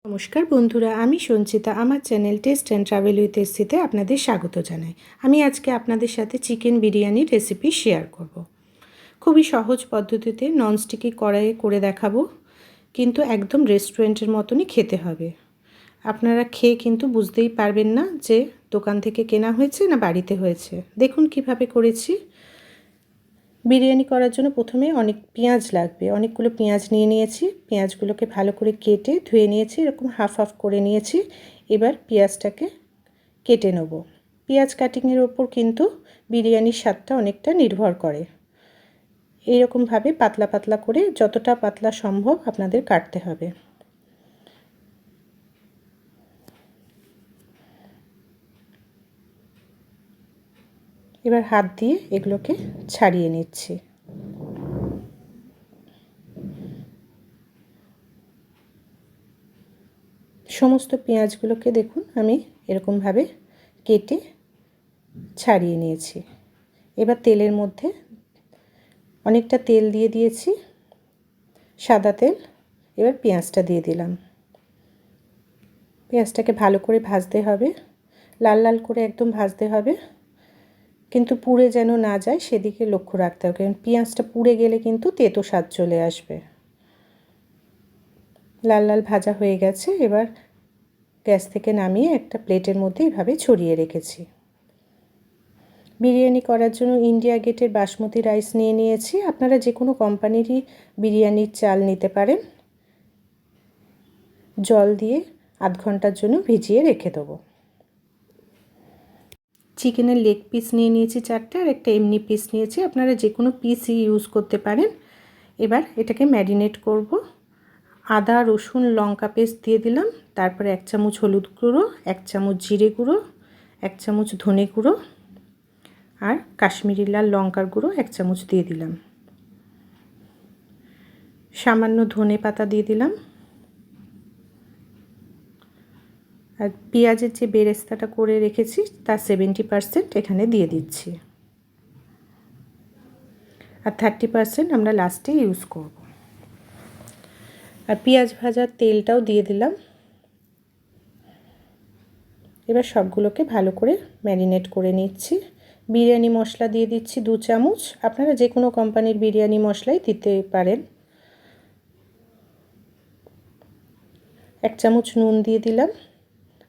নমস্কার বন্ধুরা, আমি সঞ্চিতা। আমার channel taste and travel with এসসিতে আপনাদের স্বাগত জানাই। আমি আজকে আপনাদের সাথে চিকেন বিরিয়ানির রেসিপি শেয়ার করব। খুবই সহজ পদ্ধতিতে ননস্টিকি কড়াইয়ে করে দেখাবো, কিন্তু একদম রেস্টুরেন্টের মতনই খেতে হবে। আপনারা খেয়ে কিন্তু বুঝতেই পারবেন না যে দোকান থেকে কেনা হয়েছে না বাড়িতে হয়েছে। দেখুন কিভাবে করেছি। বিরিয়ানি করার জন্য প্রথমে অনেক পেঁয়াজ লাগবে। অনেকগুলো পেঁয়াজ নিয়ে নিয়েছি। পেঁয়াজগুলোকে ভালো করে কেটে ধুয়ে নিয়েছি, এরকম হাফ হাফ করে নিয়েছি। এবার পেঁয়াজটাকে কেটে নেব। পেঁয়াজ কাটিংয়ের ওপর কিন্তু বিরিয়ানির স্বাদটা অনেকটা নির্ভর করে। এইরকমভাবে পাতলা পাতলা করে, যতটা পাতলা সম্ভব আপনাদের কাটতে হবে। এবার হাত দিয়ে এগুলোকে ছাড়িয়ে নিচ্ছি। সমস্ত পেঁয়াজগুলোকে দেখুন আমি এরকমভাবে কেটে ছাড়িয়ে নিয়েছি। এবার তেলের মধ্যে অনেকটা তেল দিয়ে দিয়েছি, সাদা তেল। এবার পেঁয়াজটা দিয়ে দিলাম। পেঁয়াজটাকে ভালো করে ভাজতে হবে, লাল লাল করে একদম ভাজতে হবে, কিন্তু পুড়ে যেন না যায় সেদিকে লক্ষ্য রাখতে হবে, কারণ পেঁয়াজটা পুড়ে গেলে কিন্তু তেতো স্বাদ চলে আসবে। লাল লাল ভাজা হয়ে গেছে। এবার গ্যাস থেকে নামিয়ে একটা প্লেটের মধ্যে এইভাবে ছড়িয়ে রেখেছি। বিরিয়ানি করার জন্য ইন্ডিয়া গেটের বাসমতি রাইস নিয়ে নিয়েছি। আপনারা যে কোনো কোম্পানিরই বিরিয়ানির চাল নিতে পারেন। জল দিয়ে আধ ঘন্টার জন্য ভিজিয়ে রেখে দেবো। চিকেনের লেগ পিস নিয়ে নিয়েছি 4টে, আর একটা এমনি পিস নিয়েছি। আপনারা যে কোনো পিসই ইউজ করতে পারেন। এবার এটাকে ম্যারিনেট করব। আদা রসুন লঙ্কা পেস্ট দিয়ে দিলাম, তারপরে 1 চামচ হলুদ গুঁড়ো, 1 চামচ জিরে গুঁড়ো, 1 চামচ ধনে গুঁড়ো, আর কাশ্মীরি লাল লঙ্কার গুঁড়ো 1 চামচ দিয়ে দিলাম। সামান্য ধনে পাতা দিয়ে দিলাম। আর পেঁয়াজের যে বেরেস্তাটা করে রেখেছি তার 70% এখানে দিয়ে দিচ্ছি, আর 30% আমরা লাস্টে ইউজ করব। আর পেঁয়াজ ভাজার তেলটাও দিয়ে দিলাম। এবার সবগুলোকে ভালো করে ম্যারিনেট করে নিচ্ছি। বিরিয়ানি মশলা দিয়ে দিচ্ছি 2 চামচ। আপনারা যে কোনো কোম্পানির বিরিয়ানি মশলাই দিতে পারেন। 1 চামচ নুন দিয়ে দিলাম,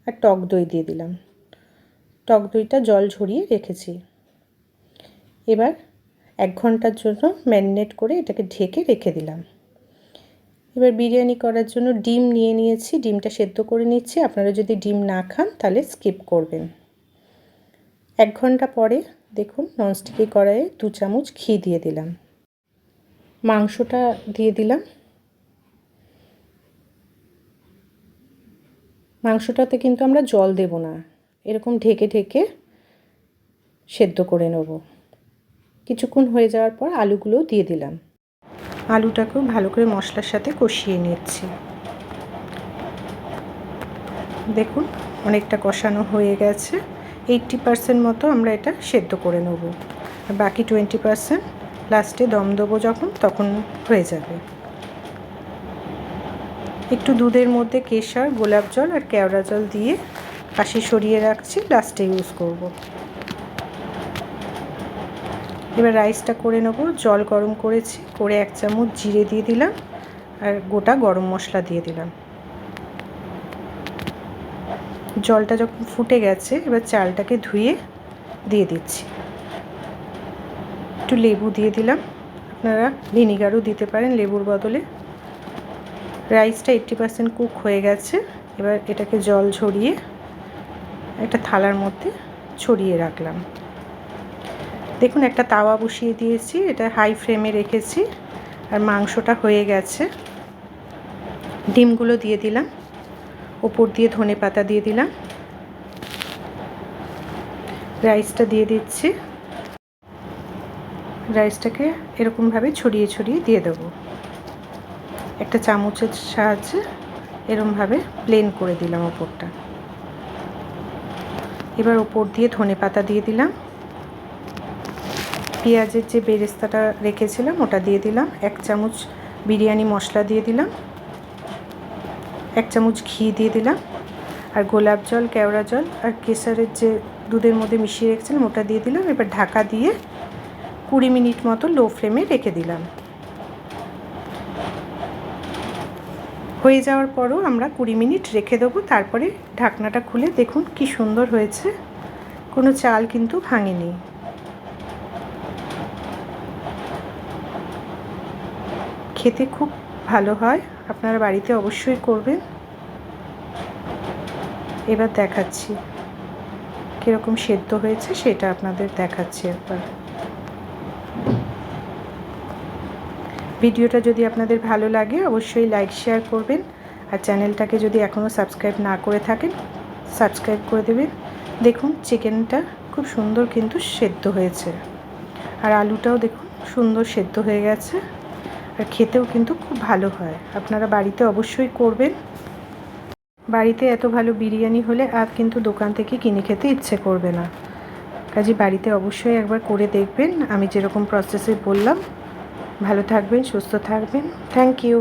আর টক দই দিয়ে দিলাম। টক দইটা জল ঝরিয়ে রেখেছি। এবার 1 ঘন্টার জন্য ম্যারিনেট করে এটাকে ঢেকে রেখে দিলাম। এবার বিরিয়ানি করার জন্য ডিম নিয়ে নিয়েছি। ডিমটা সেদ্ধ করে নিচ্ছি। আপনারা যদি ডিম না খান তাহলে স্কিপ করবেন। 1 ঘন্টা পরে দেখুন ননস্টিকি কড়াইয়ে 2 চামচ ঘি দিয়ে দিলাম। মাংসটা দিয়ে দিলাম। মাংসটাতে কিন্তু আমরা জল দেব না, এরকম ঢেকে ঢেকে সেদ্ধ করে নেব। কিছুক্ষণ হয়ে যাওয়ার পর আলুগুলোও দিয়ে দিলাম। আলুটাকেও ভালো করে মশলার সাথে কষিয়ে নিচ্ছি। দেখুন অনেকটা কষানো হয়ে গেছে। 80% মতো আমরা এটা সেদ্ধ করে নেব, আর বাকি 20% লাস্টে দম দেবো যখন, তখন হয়ে যাবে। একটু দুধের মধ্যে কেশর, গোলাপ জল আর কেওড়া জল দিয়ে পাশে সরিয়ে রাখছি, লাস্টে ইউজ করব। এবার রাইসটা করে নেব। জল গরম করেছি, করে 1 চামচ জিরে দিয়ে দিলাম, আর গোটা গরম মশলা দিয়ে দিলাম। জলটা যখন ফুটে গেছে এবার চালটাকে ধুয়ে দিয়ে দিচ্ছি। একটু লেবু দিয়ে দিলাম, আপনারা ভিনিগারও দিতে পারেন লেবুর বদলে। রাইসটা 80% কুক হয়ে গেছে। এবার এটাকে জল ঝরিয়ে একটা থালার মধ্যে ছড়িয়ে রাখলাম। দেখুন একটা তাওয়া বসিয়ে দিয়েছি, এটা হাই ফ্লেমে রেখেছি, আর মাংসটা হয়ে গেছে। ডিমগুলো দিয়ে দিলাম, ওপর দিয়ে ধনে পাতা দিয়ে দিলাম, রাইসটা দিয়ে দিচ্ছি। রাইসটাকে এরকমভাবে ছড়িয়ে ছড়িয়ে দিয়ে দেবো। একটা চামচের সাহায্যে এরকমভাবে প্লেন করে দিলাম ওপরটা। এবার ওপর দিয়ে ধনে পাতা দিয়ে দিলাম। পেঁয়াজের যে বেরেস্তাটা রেখেছিলাম ওটা দিয়ে দিলাম। 1 চামচ বিরিয়ানি মশলা দিয়ে দিলাম। 1 চামচ ঘি দিয়ে দিলাম, আর গোলাপ জল, কেওড়া জল আর কেশরের যে দুধের মধ্যে মিশিয়ে রেখেছিলাম ওটা দিয়ে দিলাম। এবার ঢাকা দিয়ে 20 মিনিট মতো লো ফ্লেমে রেখে দিলাম। হয়ে যাওয়ার পরও আমরা 20 মিনিট রেখে দেবো। তারপরে ঢাকনাটা খুলে দেখুন কি সুন্দর হয়েছে, কোনো চাল কিন্তু ভাঙেনি। খেতে খুব ভালো হয়, আপনারা বাড়িতে অবশ্যই করবেন। এবার দেখাচ্ছি কীরকম সেদ্ধ হয়েছে, সেটা আপনাদের দেখাচ্ছি একবার। ভিডিওটা যদি আপনাদের ভালো লাগে অবশ্যই লাইক শেয়ার করবেন, আর চ্যানেলটাকে যদি এখনও সাবস্ক্রাইব না করে থাকেন সাবস্ক্রাইব করে দেবেন। দেখুন চিকেনটা খুব সুন্দর কিন্তু সেদ্ধ হয়েছে, আর আলুটাও দেখুন সুন্দর সেদ্ধ হয়ে গেছে, আর খেতেও কিন্তু খুব ভালো হয়। আপনারা বাড়িতে অবশ্যই করবেন। বাড়িতে এত ভালো বিরিয়ানি হলে আর কিন্তু দোকান থেকে কিনে খেতে ইচ্ছে করবে না। কাজে বাড়িতে অবশ্যই একবার করে দেখবেন আমি যেরকম প্রসেসে বললাম। ভালো থাকবেন, সুস্থ থাকবেন। Thank you.